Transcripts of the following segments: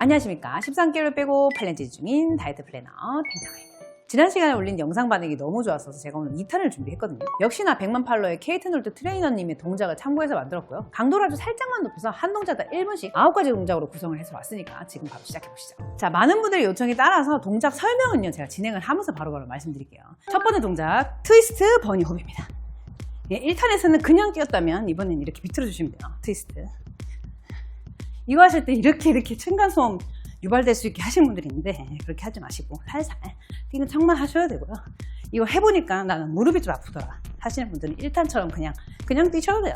안녕하십니까. 13개월 빼고 8년째 중인 다이어트 플래너 탱탱아입니다. 지난 시간에 올린 영상 반응이 너무 좋았어서 제가 오늘 2탄을 준비했거든요. 역시나 100만 팔로의 케이트놀트 트레이너님의 동작을 참고해서 만들었고요. 강도를 아주 살짝만 높여서 한 동작당 1분씩 9가지 동작으로 구성을 해서 왔으니까 지금 바로 시작해보시죠. 자, 많은 분들의 요청에 따라서 동작 설명은요, 제가 진행을 하면서 바로바로 말씀드릴게요. 첫 번째 동작, 트위스트 버니 홉입니다. 1탄에서는 그냥 뛰었다면 이번엔 이렇게 비틀어 주시면 돼요. 트위스트. 이거 하실 때 이렇게 층간소음 유발될 수 있게 하시는 분들이 있는데 그렇게 하지 마시고 살살 뛰는 척만 하셔야 되고요. 이거 해보니까 나는 무릎이 좀 아프더라 하시는 분들은 1탄처럼 그냥 뛰셔도 돼요.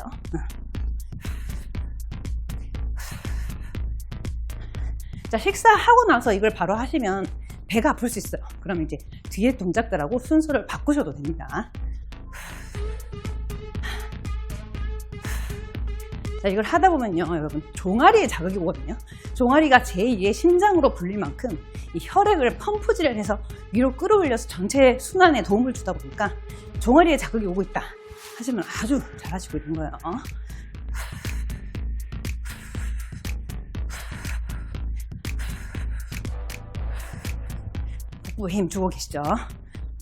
자, 식사하고 나서 이걸 바로 하시면 배가 아플 수 있어요. 그럼 이제 뒤에 동작들하고 순서를 바꾸셔도 됩니다. 자, 이걸 하다 보면요, 여러분, 종아리에 자극이 오거든요. 종아리가 제2의 심장으로 불릴 만큼 이 혈액을 펌프질을 해서 위로 끌어올려서 전체 순환에 도움을 주다 보니까 종아리에 자극이 오고 있다 하시면 아주 잘하시고 있는 거예요. 복부에 힘 주고 계시죠?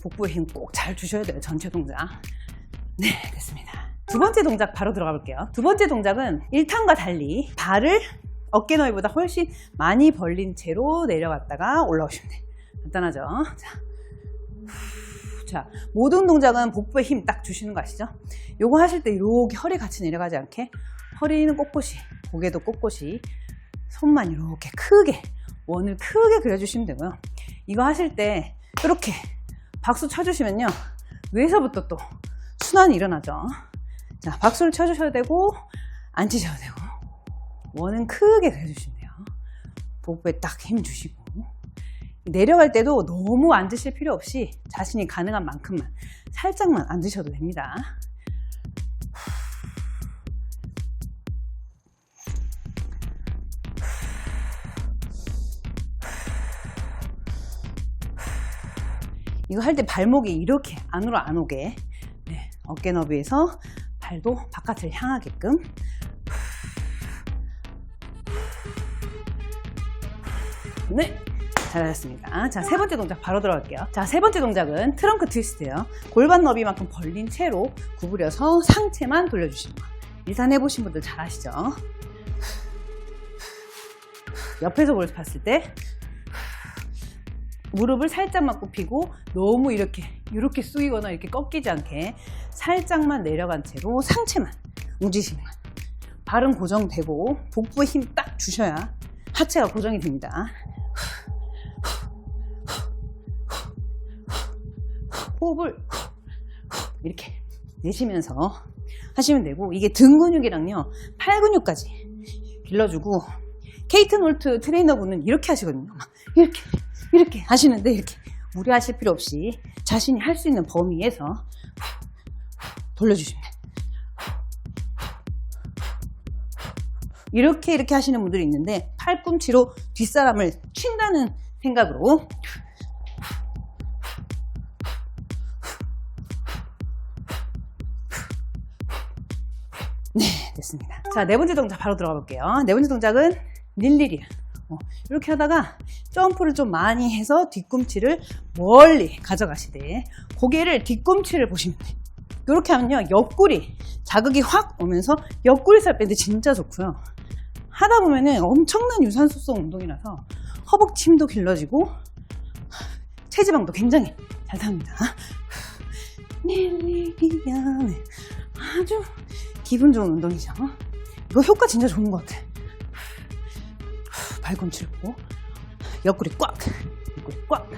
복부에 힘 꼭 잘 주셔야 돼요, 전체 동작. 네, 됐습니다. 두 번째 동작 바로 들어가 볼게요. 두 번째 동작은 1탄과 달리 발을 어깨 너비보다 훨씬 많이 벌린 채로 내려갔다가 올라오시면 돼요. 간단하죠? 자, 모든 동작은 복부에 힘 딱 주시는 거 아시죠? 요거 하실 때 이렇게 허리 같이 내려가지 않게 허리는 꼿꼿이, 고개도 꼿꼿이, 손만 이렇게 크게, 원을 크게 그려주시면 되고요. 이거 하실 때 이렇게 박수 쳐주시면요, 위에서부터 또 순환이 일어나죠. 자, 박수를 쳐주셔야 되고 앉으셔야 되고 원은 크게 그려주시면 돼요. 복부에 딱 힘 주시고 내려갈 때도 너무 앉으실 필요 없이 자신이 가능한 만큼만 살짝만 앉으셔도 됩니다. 이거 할 때 발목이 이렇게 안으로 안 오게, 네, 어깨 너비에서 발도 바깥을 향하게끔. 네, 잘하셨습니다. 자, 세 번째 동작 바로 들어갈게요. 자, 세 번째 동작은 트렁크 트위스트예요. 골반 너비만큼 벌린 채로 구부려서 상체만 돌려주시는 거. 일단 해보신 분들 잘 아시죠? 옆에서 봤을 때 무릎을 살짝만 굽히고 너무 이렇게 숙이거나 이렇게 꺾이지 않게 살짝만 내려간 채로 상체만 움직이시면 발은 고정되고 복부에 힘 딱 주셔야 하체가 고정이 됩니다. 호흡을 이렇게 내쉬면서 하시면 되고, 이게 등 근육이랑요 팔 근육까지 길러주고, 케이트놀트 트레이너분은 이렇게 하시거든요. 이렇게 하시는데 이렇게 무리하실 필요 없이 자신이 할 수 있는 범위에서 돌려주시면 돼요. 이렇게 하시는 분들이 있는데 팔꿈치로 뒷사람을 튄다는 생각으로 네, 됐습니다. 자, 네 번째 동작 바로 들어가 볼게요. 네 번째 동작은 릴리리아. 이렇게 하다가 점프를 좀 많이 해서 뒤꿈치를 멀리 가져가시되 고개를 뒤꿈치를 보시면 돼요. 이렇게 하면요, 옆구리 자극이 확 오면서 옆구리살 빼는데 진짜 좋고요. 하다 보면은 엄청난 유산소성 운동이라서 허벅지 힘도 길러지고 체지방도 굉장히 잘 탑니다. 아주 기분 좋은 운동이죠. 이거 효과 진짜 좋은 것 같아. 발꿈치를 보고 옆구리 꽉, 옆구리 꽉.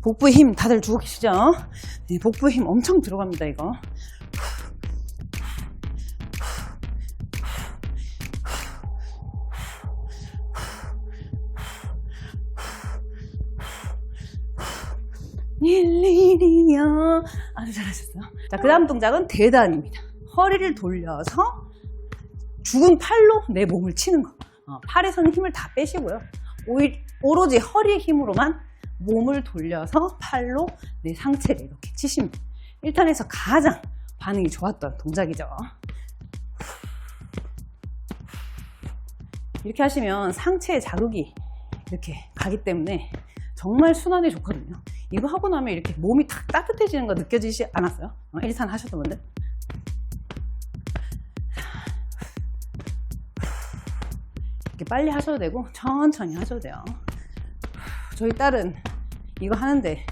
복부에 힘 다들 주고 계시죠? 네, 복부에 힘 엄청 들어갑니다, 이거. 릴리리야. 아주 잘하셨어요. 자, 그 다음 동작은 대단입니다. 허리를 돌려서 죽은 팔로 내 몸을 치는 거. 팔에서는 힘을 다 빼시고요. 오로지 허리의 힘으로만 몸을 돌려서 팔로 내 상체를 이렇게 치시면 돼요. 1탄에서 가장 반응이 좋았던 동작이죠. 이렇게 하시면 상체에 자극이 이렇게 가기 때문에 정말 순환이 좋거든요. 이거 하고 나면 이렇게 몸이 탁 따뜻해지는 거 느껴지지 않았어요? 1탄 하셨던 분들? 이렇게 빨리 하셔도 되고 천천히 하셔도 돼요. 저희 딸은 이거 하는데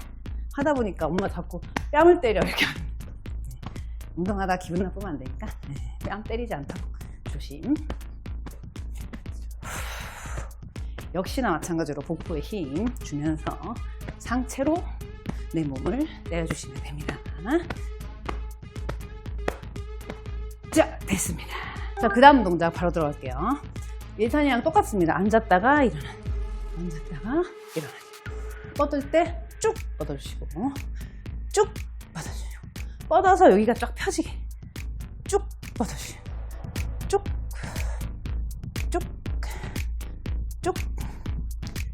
하다 보니까 엄마 자꾸 뺨을 때려 이렇게 운동하다 기분 나쁘면 안 되니까 뺨 때리지 않도록 조심. 역시나 마찬가지로 복부에 힘 주면서 상체로 내 몸을 내려주시면 됩니다. 자, 됐습니다. 자, 그 다음 동작 바로 들어갈게요. 1탄이랑 똑같습니다. 앉았다가 일어나는, 앉았다가 일어나는. 뻗을 때 쭉 뻗어주시고 쭉 뻗어주시고, 뻗어서 여기가 쫙 펴지게 쭉 뻗어주시고, 쭉 쭉 쭉.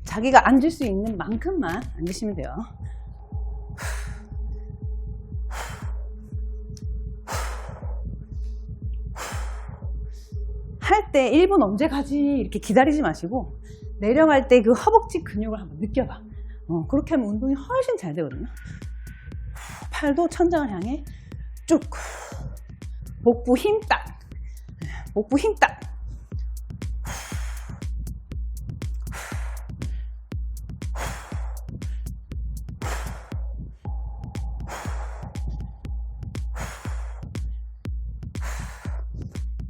자기가 앉을 수 있는 만큼만 앉으시면 돼요. 할 때 1분 언제 가지 이렇게 기다리지 마시고 내려갈 때 그 허벅지 근육을 한번 느껴봐. 그렇게 하면 운동이 훨씬 잘 되거든요. 팔도 천장을 향해 쭉. 복부 힘 딱. 복부 힘 딱.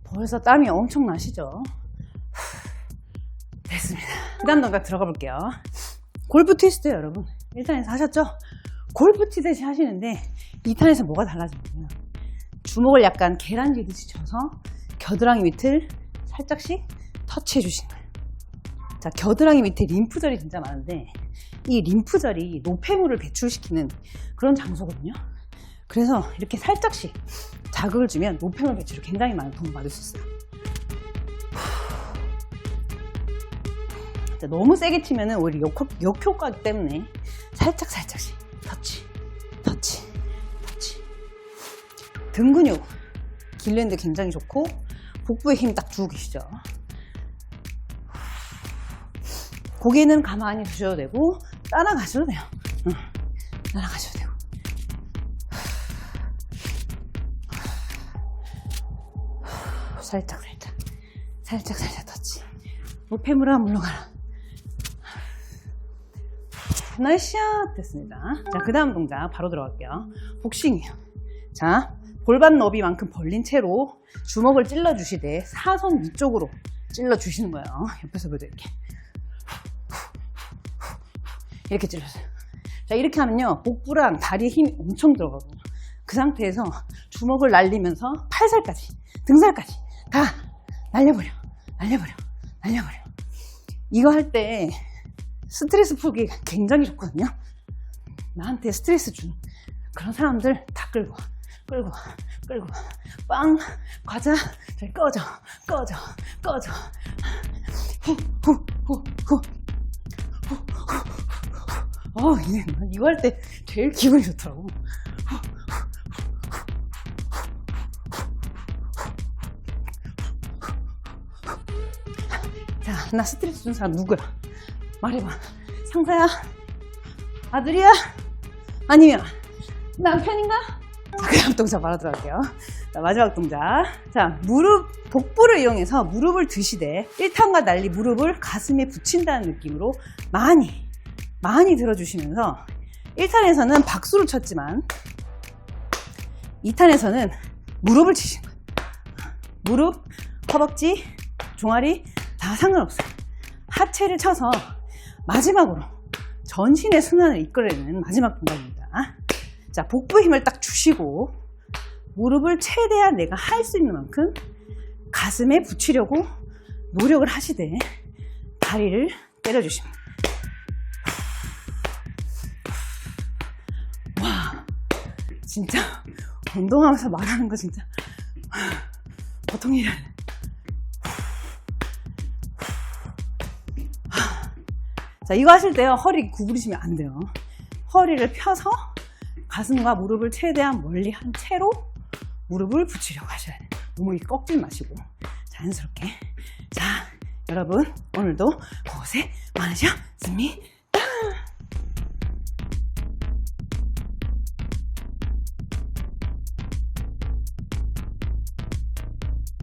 벌써 땀이 엄청 나시죠? 됐습니다. 그 다음 동작 들어가 볼게요. 골프 트위스트요, 여러분. 1탄에서 하셨죠? 골프 치듯이 하시는데 2탄에서 뭐가 달라지냐면 주먹을 약간 계란 쥐듯이 쳐서 겨드랑이 밑을 살짝씩 터치해 주시는 거예요. 자, 겨드랑이 밑에 림프절이 진짜 많은데 이 림프절이 노폐물을 배출시키는 그런 장소거든요. 그래서 이렇게 살짝씩 자극을 주면 노폐물 배출을 굉장히 많은 도움을 받을 수 있어요. 자, 너무 세게 치면 오히려 역효과 때문에 살짝씩 터치, 터치, 터치. 등 근육 길는데 굉장히 좋고 복부에 힘 딱 주고 계시죠. 고개는 가만히 두셔도 되고 따라가셔도 돼요. 따라가셔도 되고. 살짝 터치. 노폐물아 물러가라. 나이스 샷. 됐습니다. 자, 그 다음 동작 바로 들어갈게요. 복싱이에요. 자, 골반 너비만큼 벌린 채로 주먹을 찔러 주시되 사선 위쪽으로 찔러 주시는 거예요. 옆에서 보여도 이렇게 찔러서요. 자, 이렇게 하면요 복부랑 다리에 힘이 엄청 들어가거든요. 그 상태에서 주먹을 날리면서 팔살까지, 등살까지 다 날려버려. 이거 할 때 스트레스 풀기 굉장히 좋거든요. 나한테 스트레스 준 그런 사람들 다 끌고 빵 과자 잘 꺼져 이거 할 때 제일 기분이 좋더라고. 자, 나 스트레스 준 사람 누구야? 말해봐. 상사야? 아들이야? 아니면 남편인가? 자, 그 다음 동작 바로 들어갈게요. 자, 마지막 동작. 자, 복부를 이용해서 무릎을 드시되 1탄과 달리 무릎을 가슴에 붙인다는 느낌으로 많이 들어주시면서 1탄에서는 박수를 쳤지만 2탄에서는 무릎을 치신 거예요. 무릎, 허벅지, 종아리 다 상관없어요. 하체를 쳐서 마지막으로 전신의 순환을 이끌어내는 마지막 동작입니다. 자, 복부 힘을 딱 주시고 무릎을 최대한 내가 할 수 있는 만큼 가슴에 붙이려고 노력을 하시되 다리를 때려주십니다. 와, 진짜 운동하면서 말하는 거 진짜 보통 일이 아니야. 자, 이거 하실 때요 허리 구부리시면 안 돼요. 허리를 펴서 가슴과 무릎을 최대한 멀리 한 채로 무릎을 붙이려고 하셔야 돼요. 너무 꺾지 마시고 자연스럽게. 자, 여러분 오늘도 고생 많으셨습니다.